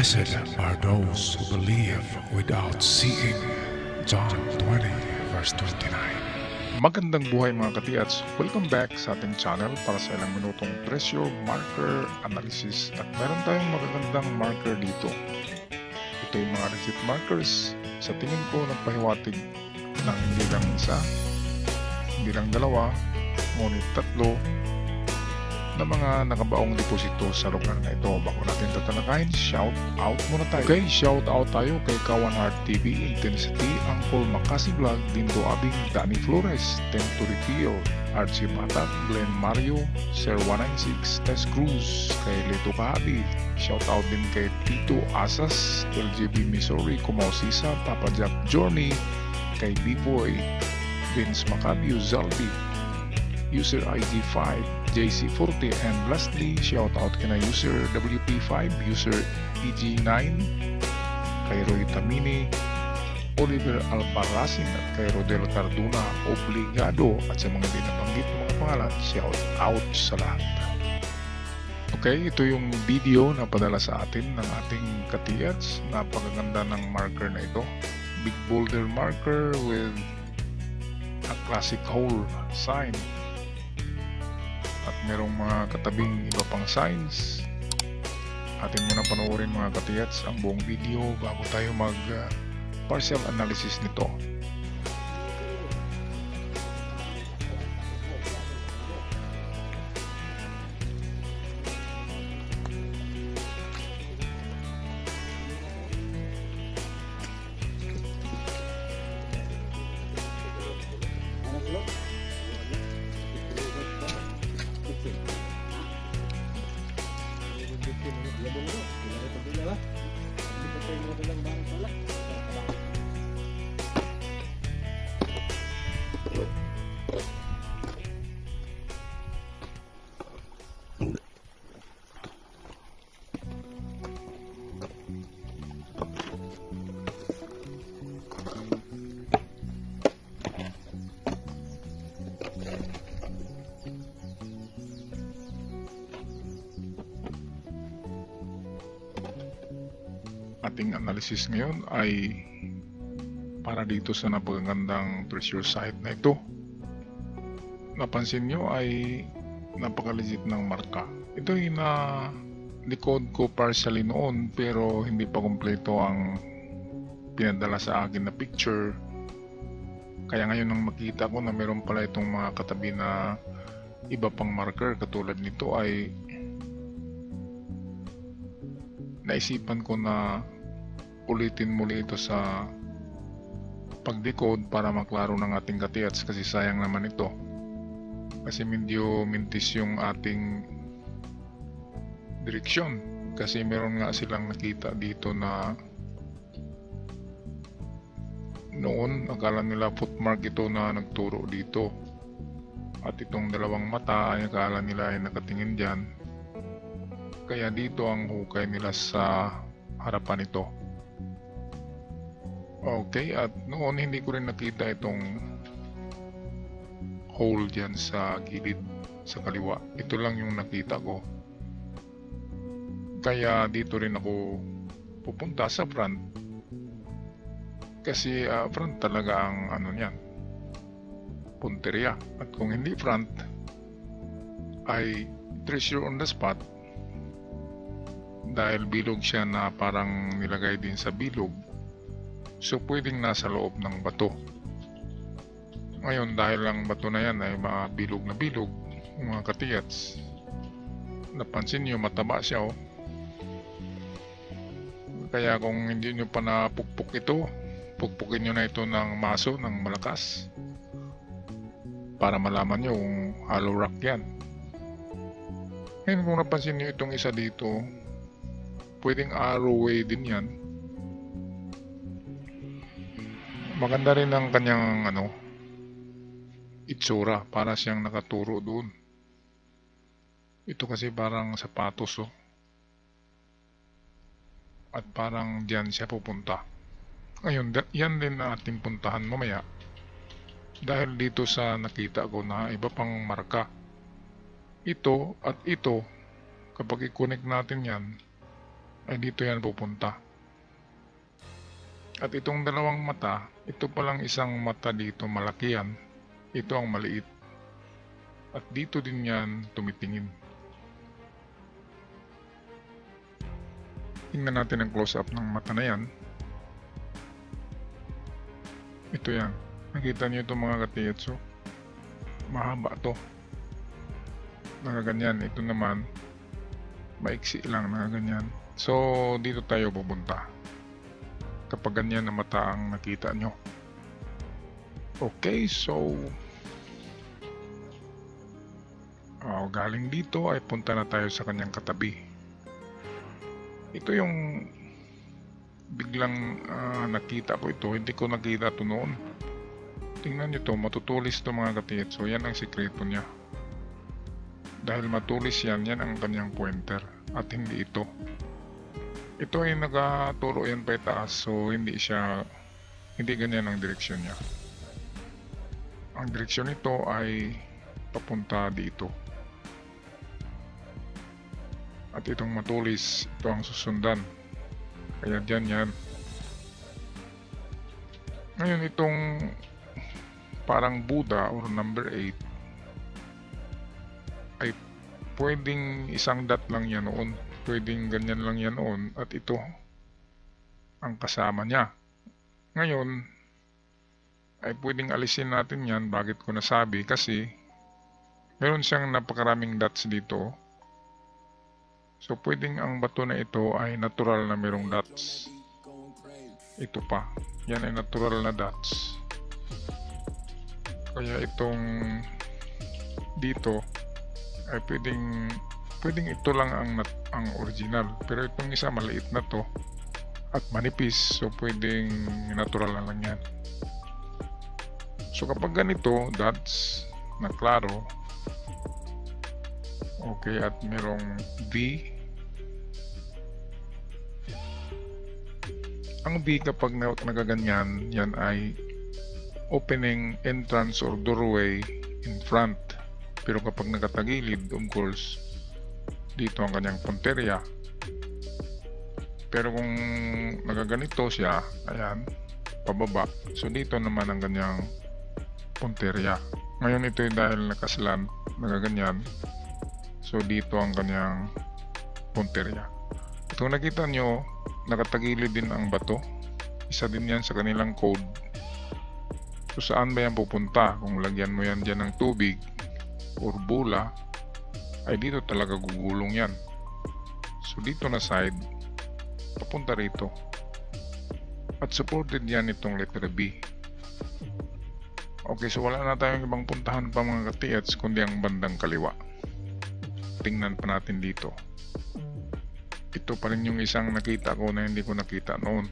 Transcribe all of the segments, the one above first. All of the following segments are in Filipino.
Blessed are those who believe without seeing. John 20 verse 29. Magandang buhay mga katiats! Welcome back sa ating channel para sa ilang minutong pressure marker analysis at meron tayong magagandang marker dito. Ito yung mga receipt markers. Sa tingin ko nagpahiwatig ng hindi lang isa, hindi lang dalawa, ngunit tatlo na mga nakabaong deposito sa lugar na ito. Bago natin tatalakayin, shout out muna tayo. Okay, shout out tayo kay Kawan Heart TV, Intensity, Uncle Makasi Vlog, Dindo Abing, Danny Flores, Temp to Reveal, Archie Batat, Glenn Mario, Sir 196, Tess Cruz, kay Leto Kahabi. Shout out din kay Tito Asas, LGB Missouri, Kumaw Sisa, Papa Jack Journey, kay B-Boy, Vince Macabio, Zalbi, user IG5, JC40, and lastly, shout out kina user WP5, user EG9, kay Roy Tamini, Oliver Alparasin, at kay Rodel Carduna, obligado, at sa mga di nabanggit ng mga pangalan, shout out sa lahat. Okay, ito yung video na padala sa atin ng ating katiats. Napakaganda ng marker na ito. Big boulder marker with a classic hole sign. At merong mga katabing iba pang signs. Atin muna panoorin mga katiats ang buong video bago tayo mag partial analysis nito. Ating analysis ngayon ay para dito sa napakagandang pressure site na ito. Napansin nyo ay napakaligit ng marka. Ito ay na-decode ko partially noon pero hindi pa kompleto ang pinadala sa akin na picture. Kaya ngayon nang makita ko na meron pala itong mga katabi na iba pang marker katulad nito ay naisipan ko na ulitin muli ito sa pag-decode para maklaro ng ating katiats kasi sayang naman ito kasi medyo mintis yung ating direksyon kasi meron nga silang nakita dito na noon akala nila footmark ito na nagturo dito at itong dalawang mata ay akala nila ay nakatingin dyan. Kaya dito ang hukay nila sa harapan ito. Okay, at noon hindi ko rin nakita itong hole dyan sa gilid sa kaliwa. Ito lang yung nakita ko. Kaya dito rin ako pupunta sa front. Kasi front talaga ang ano niyan, punteriya. At kung hindi front ay treasure on the spot. Dahil bilog siya na parang nilagay din sa bilog, so pwedeng nasa loob ng bato. Ngayon dahil ang bato na yan ay bilog na bilog, mga katiats, napansin nyo mataba siya oh. Kaya kung hindi nyo pa napukpok ito, pukpukin nyo na ito ng maso ng malakas para malaman nyo kung hollow rock yan. Ngayon kung napansin nyo itong isa dito, pwedeng arrowway din yan. Maganda rin ang kanyang itsura, para siyang nakaturo doon. Ito kasi parang sapatos oh. At parang diyan siya pupunta. Ngayon, yan din na ating puntahan mamaya. Dahil dito sa nakita ko na iba pang marka. Ito at ito, kapag i-connect natin yan, ay dito yan pupunta. At itong dalawang mata, ito palang isang mata dito malaki yan, ito ang maliit. At dito din yan tumitingin. Tingnan natin ang close-up ng mata na yan. Ito yan. Nakita niyo ito mga katiyatso. Mahaba to. Nakaganyan. Ito naman, maiksi lang nakaganyan. So, dito tayo pupunta. Kapag ganyan na mata ang nakita nyo. Okay, so galing dito ay punta na tayo sa kanyang katabi. Ito yung biglang nakita ko ito. Hindi ko nakita ito noon. Tingnan nyo to, matutulis to mga katiyat. So yan ang sikreto niya. Dahil matulis yan, yan ang kanyang pointer. At hindi ito. Ito ay nagaturo yan pa itaas. So hindi ganyan ang direksyon niya. Ang direksyon nito ay papunta dito. At itong matulis, ito ang susundan. Kaya dyan yan. Ngayon itong parang Buddha or number 8 ay pwedeng isang dot lang yan noon. Pwedeng ganyan lang yan noon. At ito ang kasama niya. Ngayon ay pwedeng alisin natin yan. Bakit ko nasabi? Kasi meron siyang napakaraming dots dito. So pwedeng ang bato na ito ay natural na merong dots. Ito pa. Yan ay natural na dots. Kaya itong dito ay pwedeng ito lang ang original. Pero itong isa maliit na to at manipis. So pwedeng natural na lang yan. So kapag ganito, dots na klaro, okay, at merong V. Ang V kapag nagaganyan, yan ay opening, entrance or doorway in front. Pero kapag nakatagilid, of course, dito ang kanyang punteriya. Pero kung nagaganito siya, ayan, pababa. So dito naman ang kanyang punteriya. Ngayon ito ay dahil nakaslant, nagaganyan. So dito ang kanyang punteriya. Kung nakita nyo, nakatagilid din ang bato. Isa din yan sa kanilang code. So saan ba yan pupunta? Kung lagyan mo yan dyan ng tubig or bula, ay dito talaga gugulong yan. So dito na side, papunta rito. At supported yan itong letter B. Okay, so wala na tayong ibang puntahan pa mga katiyats kundi ang bandang kaliwa. Tingnan pa natin dito. Ito pa rin yung isang nakita ko na hindi ko nakita noon.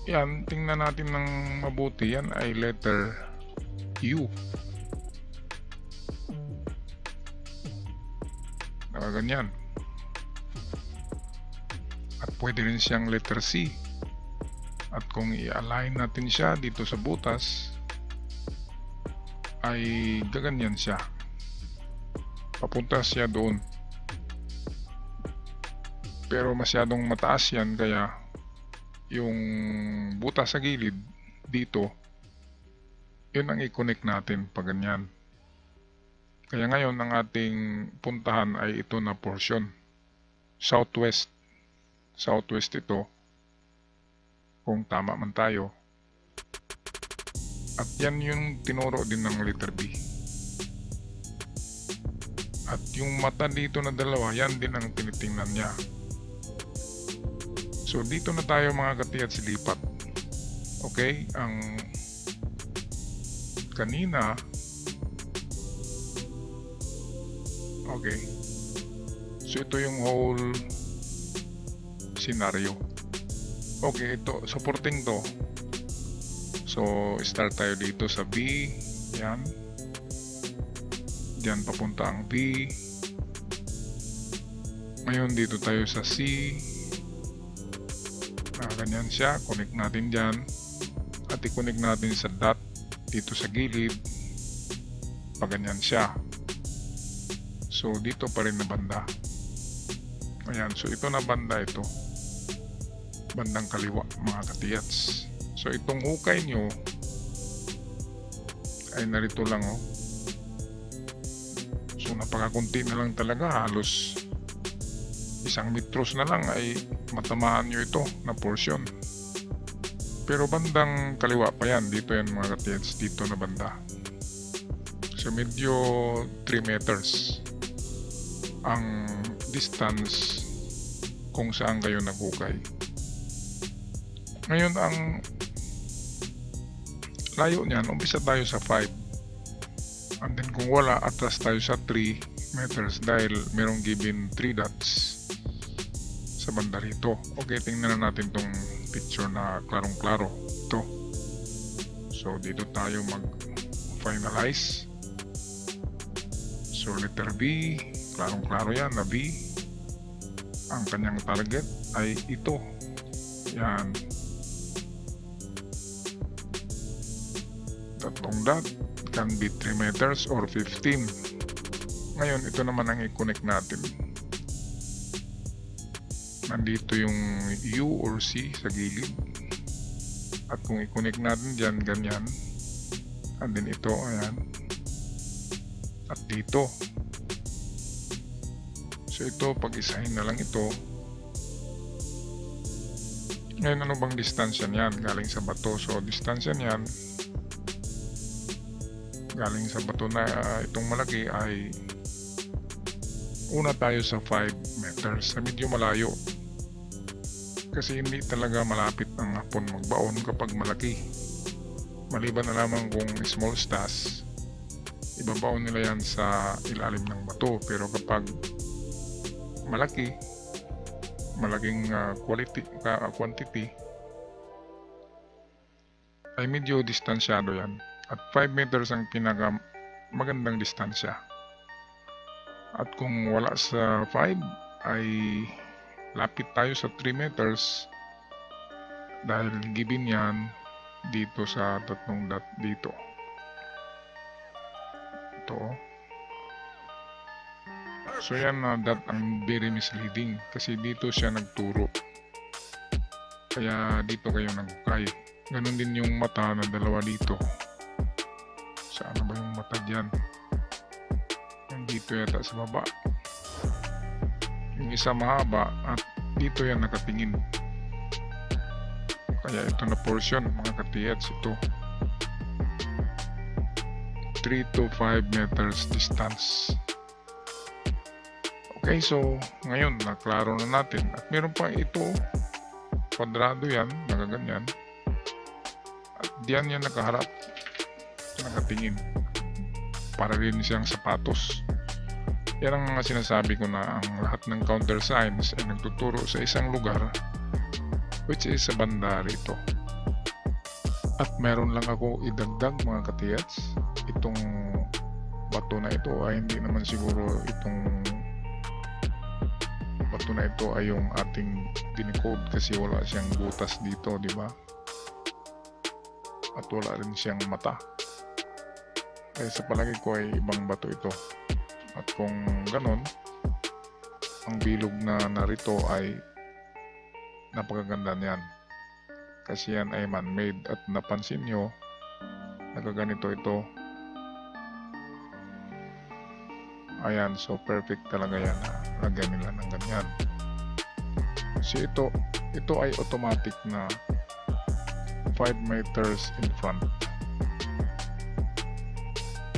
Yan, tingnan natin ng mabuti. Yan ay letter U. Nakaganyan. At pwede rin siyang letter C. At kung i-align natin siya dito sa butas, ay gaganyan siya. Papunta siya doon. Pero masyadong mataas yan, kaya yung butas sa gilid dito, yun ang i-connect natin pag ganyan. Kaya ngayon ang ating puntahan ay ito na portion, southwest. Southwest ito, kung tama man tayo. At yan yung tinuro din ng letter B. At yung mata dito na dalawa, yan din ang tinitingnan niya. So dito na tayo mga katiyat silipat. Okay, ang kanina, okay, so ito yung whole scenario. Okay, ito, supporting to. So start tayo dito sa B. Yan. Diyan papunta ang B. Ngayon dito tayo sa C. Ganyan siya, connect natin dyan at i-connect natin sa dot dito sa gilid pag ganyan siya. So dito pa rin na banda. Ayan, so ito na banda ito. Bandang kaliwa mga katiyats. So itong hukay nyo ay narito lang oh. So napakakunti na lang talaga, halos 1 metros na lang ay matamaan nyo ito na portion. Pero bandang kaliwa pa yan, dito yan mga katiyats, dito na banda. So medyo 3 meters ang distance kung saan kayo naghukay. Ngayon ang layo niyan, umpisa tayo sa 5, and then kung wala, atras tayo sa 3 meters dahil merong given 3 dots sa banda rito. Okay, tingnan na natin tong picture na klarong-klaro ito. So dito tayo mag-finalize. So letter B, klarong-klaro yan na B. Ang kanyang target ay ito. Yan. Tatlong dot can be 3 meters or 15. Ngayon, ito naman ang i-connect natin. Nandito yung U or C sa gilid. At kung i-connect natin dyan, ganyan. And then ito, ayan. At dito. So ito, pag-isahin na lang ito. Ngayon, ano bang distansya niyan? Galing sa bato. So, distansya niyan galing sa bato na itong malaki ay una tayo sa 5 meters. Sa medyo malayo. Kasi hindi talaga malapit ang hapon magbaon kapag malaki. Maliban na lamang kung small stars, ibabaon nila yan sa ilalim ng bato. Pero kapag malaki, malaking quantity, ay medyo distansyado yan. At 5 meters ang pinaka magandang distansya. At kung wala sa 5 ay lapit tayo sa 3 meters dahil given yan dito sa tatlong dot dito. Ito. So yan na dot ang very misleading kasi dito siya nagturo. Kaya dito kayo naghukay. Ganon din yung mata na dalawa dito. Saan ba yung mata dyan? Nandito yata sa baba. Yung isa mahaba at dito yan nakatingin. Kaya ito na portion mga katiyats, ito 3 to 5 meters distance. Okay, so ngayon naklaro na natin. At meron pa ito, kwadrado yan, nakaganyan. At diyan yan nakaharap, nakatingin. Para rin siyang sapatos. Yan ang mga sinasabi ko na ang lahat ng countersigns ay nagtuturo sa isang lugar, which is sa banda rito. At meron lang ako idagdag mga katiyats. Itong bato na ito ay hindi naman siguro itong bato na ito ay yung ating dinicode kasi wala siyang butas dito, di ba? At wala rin siyang mata. Kaya sa palagi ko ay ibang bato ito. At kung ganon, ang bilog na narito ay napakaganda niyan. Kasi yan ay man-made at napansin nyo, nagaganito ito. Ayan, so perfect talaga yan. Lagyan nila ng ganyan. Kasi ito ay automatic na 5 meters in front.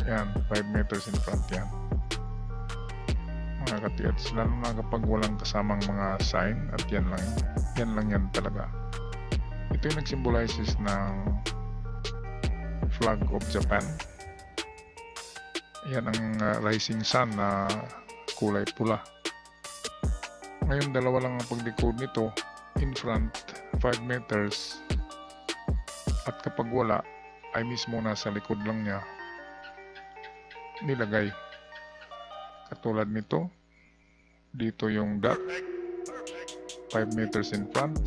Yan, 5 meters in front yan. Mga katiyats, lalo na kapag walang kasamang mga sign at yan lang yan talaga. Ito yung nag-symbolizes ng flag of Japan. Yan ang rising sun na kulay pula. Ngayon dalawa lang ang pag-decode nito, in front 5 meters at kapag wala ay mismo nasa likod lang niya nilagay. Katulad nito, dito yung dot 5 meters in front,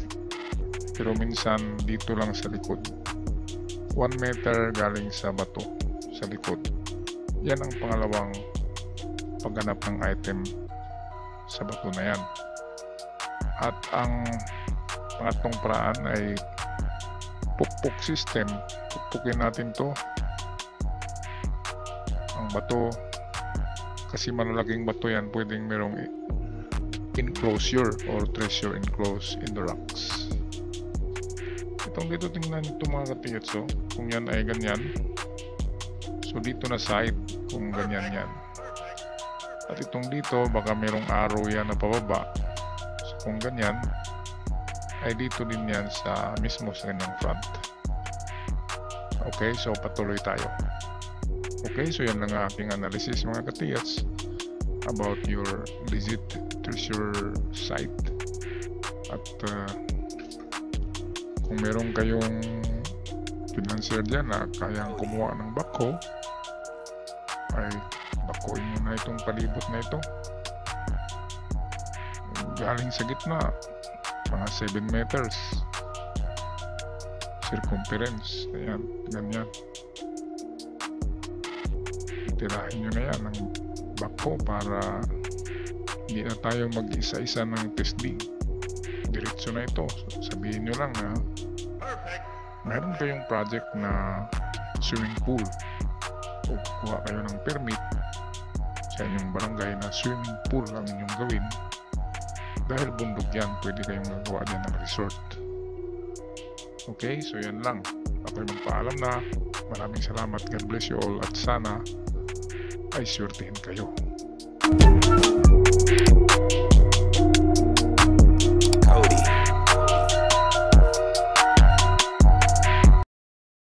pero minsan dito lang sa likod 1 meter galing sa bato sa likod. Yan ang pangalawang pagganap ng item sa bato na yan. At ang pangatlong paraan ay pukpok system. Pukpukin natin to, ang bato, kasi malalaking bato yan, pwedeng merong enclosure or treasure enclosed in the rocks. Itong dito, tingnan ito mga katiyats, so kung yan ay ganyan, so dito na side kung ganyan yan, at itong dito baka merong arrow yan na pababa, so kung ganyan ay dito din yan sa mismo sa kanyang front. Okay, so patuloy tayo. Okay, so yan lang ang aking analysis mga katiyats about your legit treasure site. At kung meron kayong financier dyan na kayang kumuha ng backhoe, ay backhoein nyo na itong palibot na ito. Galing sa gitna, mga 7 meters circumference. Ayan, ganyan. Tirahin nyo na yan ng backhoe para hindi na tayo mag-isa-isa ng testing. Diretso na ito. Sabihin nyo lang na meron kayong project na swimming pool o kuha kayo ng permit sa inyong barangay na swimming pool ang inyong gawin. Dahil bundok yan, pwede kayong magawa dyan ng resort. Okay, so yan lang. Ako'y magpaalam na. Maraming salamat. God bless you all. At sana ay swertihin kayo.